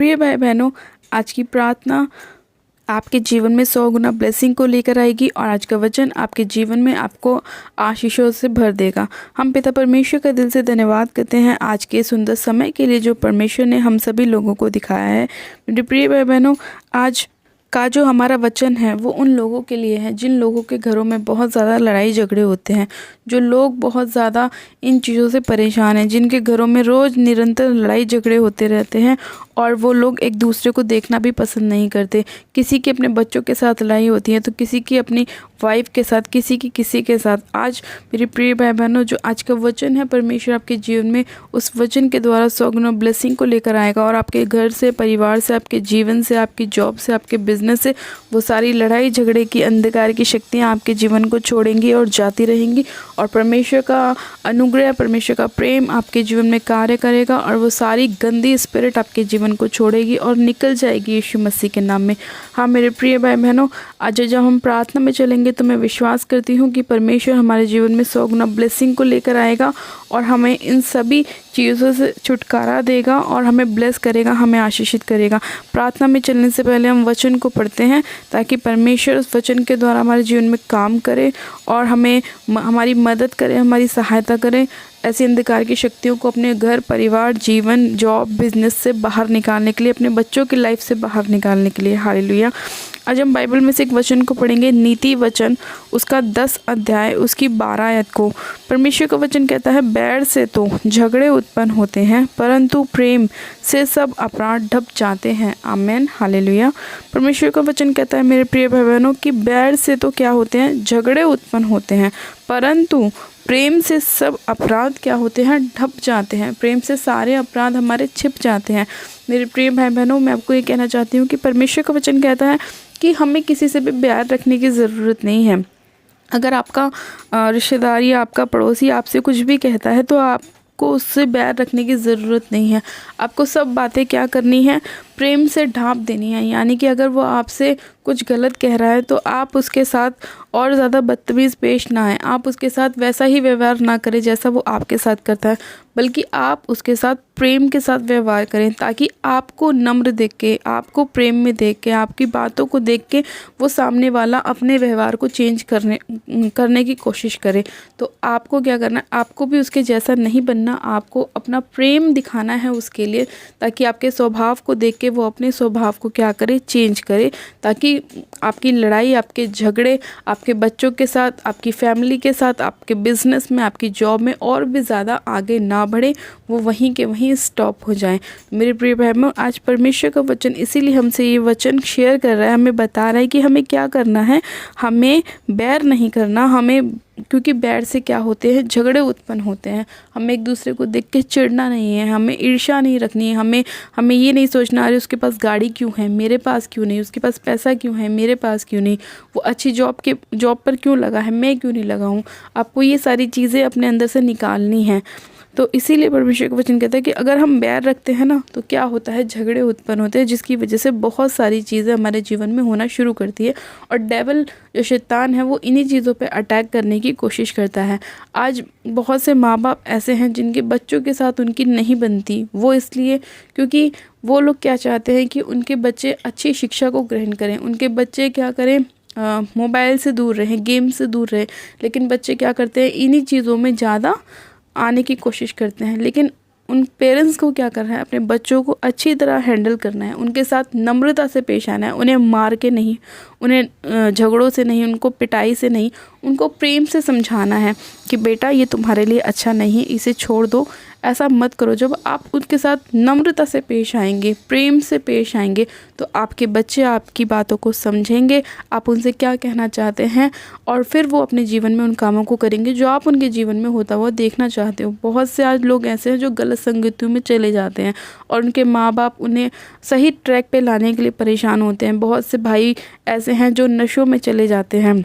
प्रिय भाई बहनों, आज की प्रार्थना आपके जीवन में 100 गुना ब्लेसिंग को लेकर आएगी और आज का वचन आपके जीवन में आपको आशीषों से भर देगा। हम पिता परमेश्वर का दिल से धन्यवाद करते हैं आज के सुंदर समय के लिए जो परमेश्वर ने हम सभी लोगों को दिखाया है। मेरे प्रिय भाई बहनों, आज का जो हमारा वचन है वो उन लोगों के लिए है जिन लोगों के घरों में बहुत ज़्यादा लड़ाई झगड़े होते हैं, जो लोग बहुत ज़्यादा इन चीज़ों से परेशान हैं, जिनके घरों में रोज़ निरंतर लड़ाई झगड़े होते रहते हैं और वो लोग एक दूसरे को देखना भी पसंद नहीं करते। किसी की अपने बच्चों के साथ लड़ाई होती है तो किसी की अपनी वाइफ के साथ, किसी की किसी के साथ। आज मेरे प्रिय भाई बहनों, जो आज का वचन है परमेश्वर आपके जीवन में उस वचन के द्वारा 100 गुना ब्लेसिंग को लेकर आएगा और आपके घर से, परिवार से, आपके जीवन से, आपकी जॉब से, आपके बिजनेस से वो सारी लड़ाई झगड़े की अंधकार की शक्तियाँ आपके जीवन को छोड़ेंगी और जाती रहेंगी और परमेश्वर का अनुग्रह, परमेश्वर का प्रेम आपके जीवन में कार्य करेगा और वो सारी गंदी स्पिरिट आपके जीवन को छोड़ेगी और निकल जाएगी यीशु मसीह के नाम में। हाँ मेरे प्रिय भाई बहनों, आज जब हम प्रार्थना में चलेंगे तो मैं विश्वास करती हूँ कि परमेश्वर हमारे जीवन में 100 गुना ब्लेसिंग को लेकर आएगा और हमें इन सभी चीज़ों से छुटकारा देगा और हमें ब्लेस करेगा, हमें आशीषित करेगा। प्रार्थना में चलने से पहले हम वचन को पढ़ते हैं ताकि परमेश्वर उस वचन के द्वारा हमारे जीवन में काम करे और हमें हमारी मदद करे, हमारी सहायता करे ऐसी अंधकार की शक्तियों को अपने घर, परिवार, जीवन, जॉब, बिजनेस से बाहर निकालने के लिए, अपने बच्चों की लाइफ से बाहर निकालने के लिए। हालेलुया। आज हम बाइबल में से एक वचन को पढ़ेंगे, नीति वचन, उसका 10 अध्याय, उसकी 12 आयत को। परमेश्वर का वचन कहता है, बैर से तो झगड़े उत्पन्न होते हैं परंतु प्रेम से सब अपराध ढप जाते हैं। आमेन, हालेलुया। परमेश्वर का वचन कहता है मेरे प्रिय भाई बहनों कि बैर से तो क्या होते हैं, झगड़े उत्पन्न होते हैं, परंतु प्रेम से सब अपराध क्या होते हैं, ढप जाते हैं। प्रेम से सारे अपराध हमारे छिप जाते हैं। मेरे प्रिय भाई बहनों, मैं आपको ये कहना चाहती हूँ कि परमेश्वर का वचन कहता है कि हमें किसी से भी बैर रखने की ज़रूरत नहीं है। अगर आपका रिश्तेदार या आपका पड़ोसी आपसे कुछ भी कहता है तो आपको उससे बैर रखने की ज़रूरत नहीं है। आपको सब बातें क्या करनी है, प्रेम से ढाँप देनी है। यानी कि अगर वो आपसे कुछ गलत कह रहा है तो आप उसके साथ और ज़्यादा बदतमीज़ पेश ना आए, आप उसके साथ वैसा ही व्यवहार ना करें जैसा वो आपके साथ करता है, बल्कि आप उसके साथ प्रेम के साथ व्यवहार करें ताकि आपको नम्र देख के, आपको प्रेम में देख के, आपकी बातों को देख के वो सामने वाला अपने व्यवहार को चेंज करने की कोशिश करे। तो आपको क्या करना है, आपको भी उसके जैसा नहीं बनना, आपको अपना प्रेम दिखाना है उसके लिए ताकि आपके स्वभाव को देख के वो अपने स्वभाव को क्या करे, चेंज करे, ताकि आपकी लड़ाई, आपके झगड़े आपके बच्चों के साथ, आपकी फैमिली के साथ, आपके बिजनेस में, आपकी जॉब में और भी ज़्यादा आगे ना बढ़े, वो वहीं के वहीं स्टॉप हो जाएं। मेरे प्रिय भाई बहनों, आज परमेश्वर का वचन इसीलिए हमसे ये वचन शेयर कर रहा है, हमें बता रहा है कि हमें क्या करना है। हमें बैर नहीं करना, हमें, क्योंकि बैर से क्या होते हैं, झगड़े उत्पन्न होते हैं। हमें एक दूसरे को देख के चिढ़ना नहीं है, हमें ईर्ष्या नहीं रखनी है, हमें ये नहीं सोचना अरे उसके पास गाड़ी क्यों है, मेरे पास क्यों नहीं, उसके पास पैसा क्यों है, मेरे पास क्यों नहीं, वो अच्छी जॉब पर क्यों लगा है, मैं क्यों नहीं लगा हूँ। आपको ये सारी चीज़ें अपने अंदर से निकालनी है। तो इसीलिए परमेश्वर का वचन कहता है कि अगर हम बैर रखते हैं ना तो क्या होता है, झगड़े उत्पन्न होते हैं, जिसकी वजह से बहुत सारी चीज़ें हमारे जीवन में होना शुरू करती है और डेविल जो शैतान है वो इन्हीं चीज़ों पे अटैक करने की कोशिश करता है। आज बहुत से माँ बाप ऐसे हैं जिनके बच्चों के साथ उनकी नहीं बनती, वो इसलिए क्योंकि वो लोग क्या चाहते हैं कि उनके बच्चे अच्छी शिक्षा को ग्रहण करें, उनके बच्चे क्या करें, मोबाइल से दूर रहें, गेम से दूर रहें। लेकिन बच्चे क्या करते हैं, इन्हीं चीज़ों में ज़्यादा आने की कोशिश करते हैं। लेकिन उन पेरेंट्स को क्या करना है, अपने बच्चों को अच्छी तरह हैंडल करना है, उनके साथ नम्रता से पेश आना है, उन्हें मार के नहीं, उन्हें झगड़ों से नहीं, उनको पिटाई से नहीं, उनको प्रेम से समझाना है कि बेटा ये तुम्हारे लिए अच्छा नहीं है, इसे छोड़ दो, ऐसा मत करो। जब आप उनके साथ नम्रता से पेश आएंगे, प्रेम से पेश आएंगे, तो आपके बच्चे आपकी बातों को समझेंगे, आप उनसे क्या कहना चाहते हैं और फिर वो अपने जीवन में उन कामों को करेंगे जो आप उनके जीवन में होता हुआ देखना चाहते हो। बहुत से आज लोग ऐसे हैं जो गलत संगतियों में चले जाते हैं और उनके माँ बाप उन्हें सही ट्रैक पे लाने के लिए परेशान होते हैं। बहुत से भाई ऐसे हैं जो नशों में चले जाते हैं,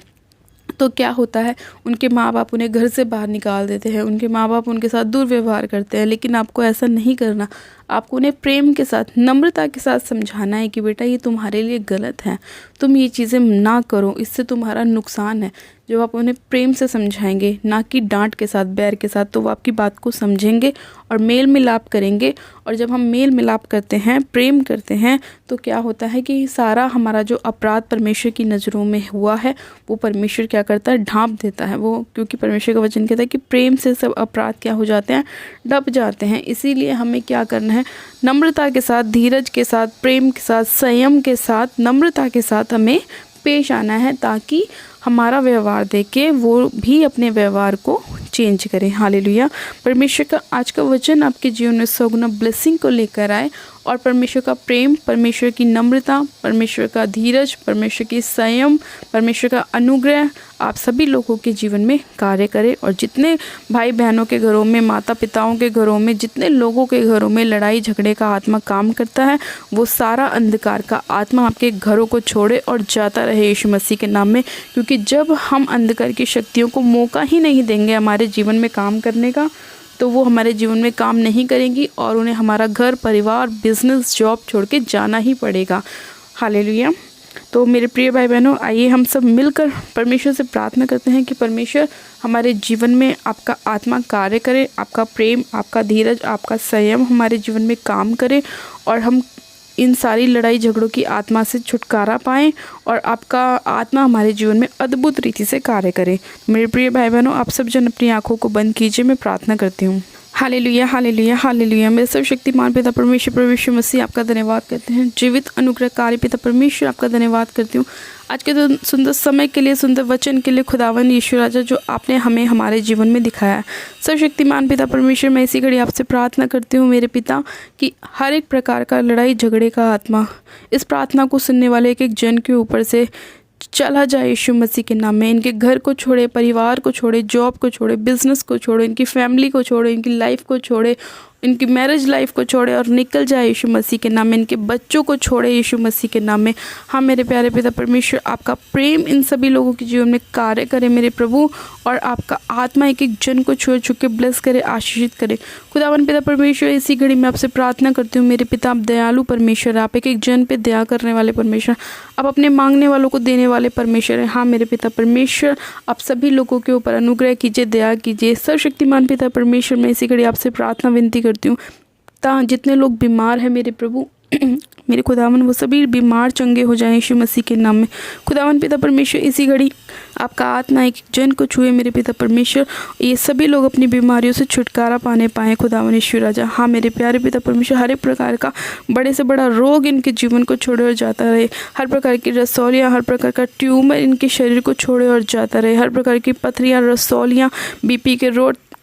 तो क्या होता है, उनके माँ बाप उन्हें घर से बाहर निकाल देते हैं, उनके माँ बाप उनके साथ दुर्व्यवहार करते हैं। लेकिन आपको ऐसा नहीं करना, आपको उन्हें प्रेम के साथ, नम्रता के साथ समझाना है कि बेटा ये तुम्हारे लिए गलत है, तुम ये चीज़ें ना करो, इससे तुम्हारा नुकसान है। जब आप उन्हें प्रेम से समझाएंगे, ना कि डांट के साथ, बैर के साथ, तो वो आपकी बात को समझेंगे और मेल मिलाप करेंगे। और जब हम मेल मिलाप करते हैं, प्रेम करते हैं, तो क्या होता है कि सारा हमारा जो अपराध परमेश्वर की नज़रों में हुआ है वो परमेश्वर क्या करता है, ढांप देता है वो, क्योंकि परमेश्वर का वचन कहता है कि प्रेम से सब अपराध क्या हो जाते हैं, ढप जाते हैं। इसीलिए हमें क्या करना है, नम्रता के साथ, धीरज के साथ, प्रेम के साथ, संयम के साथ, नम्रता के साथ हमें पेश आना है, ताकि हमारा व्यवहार देख के वो भी अपने व्यवहार को चेंज करें। हालेलुया। परमेश्वर का आज का वचन आपके जीवन में 100 गुना ब्लेसिंग को लेकर आए, और परमेश्वर का प्रेम, परमेश्वर की नम्रता, परमेश्वर का धीरज, परमेश्वर की संयम, परमेश्वर का अनुग्रह आप सभी लोगों के जीवन में कार्य करे। और जितने भाई बहनों के घरों में, माता पिताओं के घरों में, जितने लोगों के घरों में लड़ाई झगड़े का आत्मा काम करता है, वो सारा अंधकार का आत्मा आपके घरों को छोड़े और जाता रहे यीशु मसीह के नाम में। क्योंकि जब हम अंधकार की शक्तियों को मौका ही नहीं देंगे हमारे जीवन में काम करने का, तो वो हमारे जीवन में काम नहीं करेंगी और उन्हें हमारा घर, परिवार, बिजनेस, जॉब छोड़ के जाना ही पड़ेगा। हालेलुया। तो मेरे प्रिय भाई बहनों, आइए हम सब मिलकर परमेश्वर से प्रार्थना करते हैं कि परमेश्वर हमारे जीवन में आपका आत्मा कार्य करे, आपका प्रेम, आपका धीरज, आपका संयम हमारे जीवन में काम करे, और हम इन सारी लड़ाई झगड़ों की आत्मा से छुटकारा पाएं, और आपका आत्मा हमारे जीवन में अद्भुत रीति से कार्य करे। मेरे प्रिय भाई बहनों, आप सब जन अपनी आंखों को बंद कीजिए, मैं प्रार्थना करती हूँ। Hallelujah, hallelujah, hallelujah. मेरे सर्वशक्तिमान पिता परमेश्वर, प्रभु यीशु मसीह, आपका धन्यवाद करते हैं। जीवित अनुग्रहकारी पिता परमेश्वर, आपका धन्यवाद करती हूँ आज के सुंदर समय के लिए, सुंदर वचन के लिए। खुदावन यीशु राजा, जो आपने हमें हमारे जीवन में दिखाया है। सर्वशक्तिमान पिता परमेश्वर, मैं इसी घड़ी आपसे प्रार्थना करती हूँ मेरे पिता, कि हर एक प्रकार का लड़ाई झगड़े का आत्मा इस प्रार्थना को सुनने वाले एक एक जन के ऊपर से चला जाए यीशु मसीह के नाम में। इनके घर को छोड़े, परिवार को छोड़े, जॉब को छोड़े, बिजनेस को छोड़े, इनकी फैमिली को छोड़े, इनकी लाइफ को छोड़े, इनकी मैरिज लाइफ को छोड़े और निकल जाए यीशु मसीह के नाम में। इनके बच्चों को छोड़े यीशु मसीह के नाम में। हाँ मेरे प्यारे पिता परमेश्वर, आपका प्रेम इन सभी लोगों के जीवन में कार्य करे मेरे प्रभु, और आपका आत्मा एक एक जन को छू के ब्लेस करे, आशीषित करे। खुदावन पिता परमेश्वर, इसी घड़ी में आपसे प्रार्थना करती हूँ मेरे पिता, आप दयालु परमेश्वर, आप एक एक जन पे दया करने वाले परमेश्वर, आप अपने मांगने वालों को देने वाले परमेश्वर हैं। हाँ मेरे पिता परमेश्वर, आप सभी लोगों के ऊपर अनुग्रह कीजिए, दया कीजिए। सर्वशक्तिमान पिता परमेश्वर, मैं इसी घड़ी आपसे प्रार्थना विनती करती हूँ, जितने लोग बीमार हैं मेरे प्रभु मेरे खुदावन, वो सभी बीमार चंगे हो जाएं यीशु मसीह के नाम में। खुदावन पिता परमेश्वर, इसी घड़ी आपका आत्मा एक जन को छुए मेरे पिता परमेश्वर, ये सभी लोग अपनी बीमारियों से छुटकारा पाने पाएँ खुदावन यीशु राजा। हाँ मेरे प्यारे पिता परमेश्वर, हर एक प्रकार का बड़े से बड़ा रोग इनके जीवन को छोड़े और जाता रहे। हर प्रकार की रसौलियाँ, हर प्रकार का ट्यूमर इनके शरीर को छोड़े और जाता रहे। हर प्रकार की पथरियाँ, रसौलियाँ, बीपी के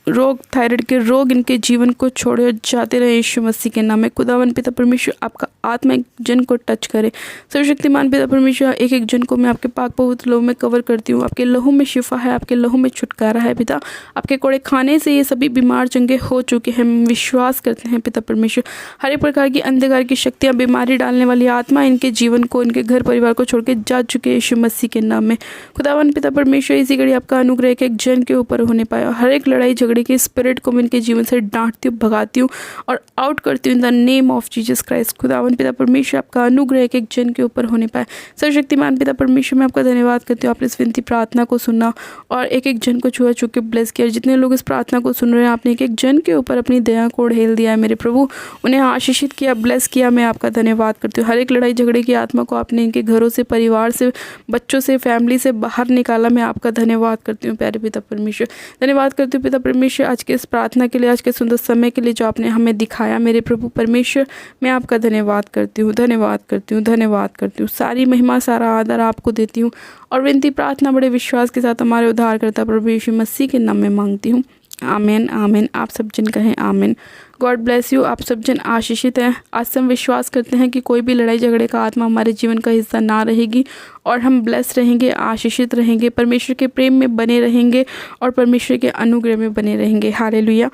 रोग, थायराइड के रोग इनके जीवन को छोड़े और जाते रहे यीशु मसीह के नाम में। खुदावन पिता परमेश्वर, आपका आत्मा एक जन को टच करे। सर्वशक्तिमान पिता परमेश्वर, एक एक जन को मैं आपके पाक पवित्र लहू में कवर करती हूँ। आपके लहू में शिफा है, आपके लहू में छुटकारा है पिता। आपके कोड़े खाने से ये सभी बीमार चंगे हो चुके हैं, हम विश्वास करते हैं पिता परमेश्वर। हर एक प्रकार की अंधकार की शक्तियाँ, बीमारी डालने वाली आत्मा इनके जीवन को, इनके घर परिवार को छोड़ के जा चुके यीशु मसीह के नाम में। खुदावन पिता परमेश्वर, इसी घड़ी आपका अनुग्रह एक एक जन के ऊपर होने पाए। हर एक लड़ाई झगड़े के स्पिरिट को मैं इनके जीवन से डांटती हूँ, भगाती हूँ और आउट करती हूँ in the name of Jesus Christ. खुदावन पिता परमेश्वर, आपका अनुग्रह एक एक जन के ऊपर होने पाए। सर्वशक्तिमान पिता परमेश्वर, मैं आपका धन्यवाद करती हूँ, आपने इस विनती प्रार्थना को सुना और एक एक जन को छुआ छू के ब्लेस किया। जितने लोग इस प्रार्थना को सुन रहे हैं, आपने एक एक जन के ऊपर अपनी दया को ढेल दिया है मेरे प्रभु, उन्हें आशीषित किया, ब्लेस किया। मैं आपका धन्यवाद करती हूँ। हर एक लड़ाई झगड़े की आत्मा को आपने इनके घरों से, परिवार से, बच्चों से, फैमिली से बाहर निकाला। मैं आपका धन्यवाद करती हूँ प्यारे पिता परमेश्वर। धन्यवाद करती हूँ पिता परमेश्वर आज के इस प्रार्थना के लिए, आज के सुंदर समय के लिए जो आपने हमें दिखाया मेरे प्रभु परमेश्वर। मैं आपका धन्यवाद करती हूँ, धन्यवाद करती हूँ, धन्यवाद करती हूँ। सारी महिमा, सारा आदर आपको देती हूँ और विनती प्रार्थना बड़े विश्वास के साथ हमारे उद्धारकर्ता प्रभु यीशु मसीह के नाम में मांगती हूँ। आमीन, आमीन। आप सब जन कहें आमीन। God bless you. आप सब जन आशीषित हैं। आज से हम विश्वास करते हैं कि कोई भी लड़ाई झगड़े का आत्मा हमारे जीवन का हिस्सा ना रहेगी और हम ब्लेस रहेंगे, आशीषित रहेंगे, परमेश्वर के प्रेम में बने रहेंगे और परमेश्वर के अनुग्रह में बने रहेंगे। हालेलुया।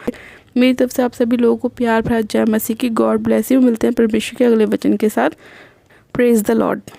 मेरी तरफ से आप सभी लोगों को प्यार भरा जय मसीह की। God bless you. मिलते हैं परमेश्वर के अगले वचन के साथ। Praise the Lord.